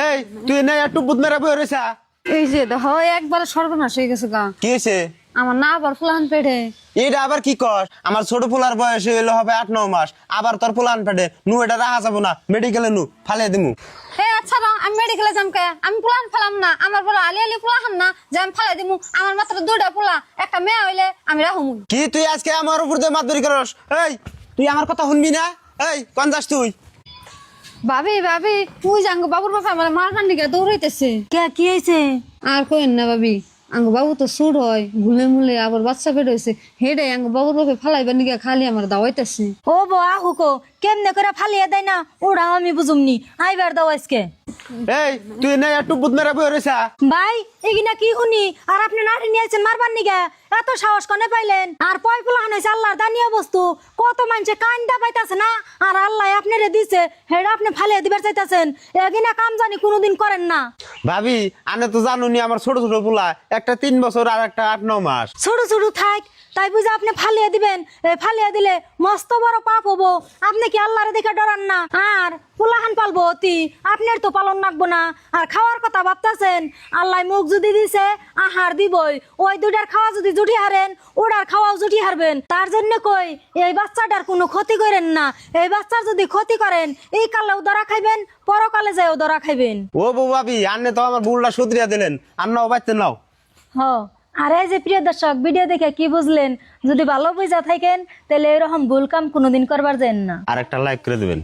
এই তুই না একটু বুধ মেরা বই রয়েছা এই যে দেখো একবার সর্বনাশ হয়ে গেছে গা। কি হয়েছে? আমার না আবার ফুলান পেটে। এটা আবার কি কর? আমার ছোট পোলার বয়স হইলো হবে 8-9 মাস, আবার তোর পোলান পেটে নু এটা রাখা যাবো না, মেডিকেলে নু ফালিয়ে দিমু। হে আচ্ছা রা, আমি মেডিকেলে যাম কে? আমি ফুলান ফেলাম না, আমার বড় আলি আলি ফুলাহান না যে আমি ফেলাই দিমু। আমার মাত্র 2টা পোলা, একটা মেয়ে হইলে আমি রাহুমু। কি তুই আজকে আমার উপর দিয়ে মাতবরি করস? এই তুই আমার কথা শুনবি না? এই কোন যাস তুই? ভাবি ভাবি তুই জাঙ্গ বাবুর বাপা আমার মারবার নিকে দৌড়াইতেছে। কে কি হয়েছে? আর কইন না ভাবি, আঙ্গ বাবু তো সুর হয়, ভুলে মুলে আবার বাচ্চা পেট হয়েছে, হেডে আঙ্গ বাবুর বাপে ফালাইবার নিকে খালি আমার দাওয়াইতেছে। ও বো আহুকো কেমনে করে ফালিয়ে দেয় না ওরা আমি বুঝুমনি। আইবার দাও আজকে। এই তুই না একটু বুধ মেরা বই রয়েছা? ভাই এগিনা কি শুনি আর আপনি নাটি নিয়েছেন মারবার নিগে? এত সাহস কনে পাইলেন? আর পয় পোলা হানাইছে আল্লাহর দানিয়া বস্তু, কত মানুষে কান্দা পাইতাছে না, আর আল্লাহ আপনারে দিছে হেডা আপনি ফালিয়ে দিবার চাইতাছেন। এগিনা কাম জানি কোনোদিন করেন না। ভাবি আনে তো জানুনি আমার ছোট ছোট পোলা, একটা 3 বছর আর একটা 8-9 মাস। ছোট ছোট থাক তাই বুঝে আপনি ফালিয়ে দিবেন? ফালিয়ে দিলে মস্ত বড় পাপ হবো। আপনি কি আল্লাহরে দেখে ডরান না? আর পোলাহান পালবো অতি, আপনার তো পালন রাখবো না। আর খাওয়ার কথা ভাবতাছেন, আল্লাহ মুখ যদি দিছে আহার দিবই। ওই দুটার খাওয়া যদি জুটি হারেন ওটার খাওয়াও জুটি হারবেন। তার জন্য কই এই বাচ্চাটার কোনো ক্ষতি করেন না। এই বাচ্চার যদি ক্ষতি করেন এই কালেও ধরা খাইবেন, পরকালে যাইও ধরা খাইবেন। ও বউ ভাবি আনে তো আমার ভুলটা শুধরিয়া দিলেন, আর নাও বাইতে নাও। হ আর এই যে প্রিয় দর্শক, ভিডিও দেখে কি বুঝলেন? যদি ভালো বুঝা থাকেন তাহলে এরকম ভুল কাম কোনোদিন করবার যান না। আর একটা লাইক করে দিবেন।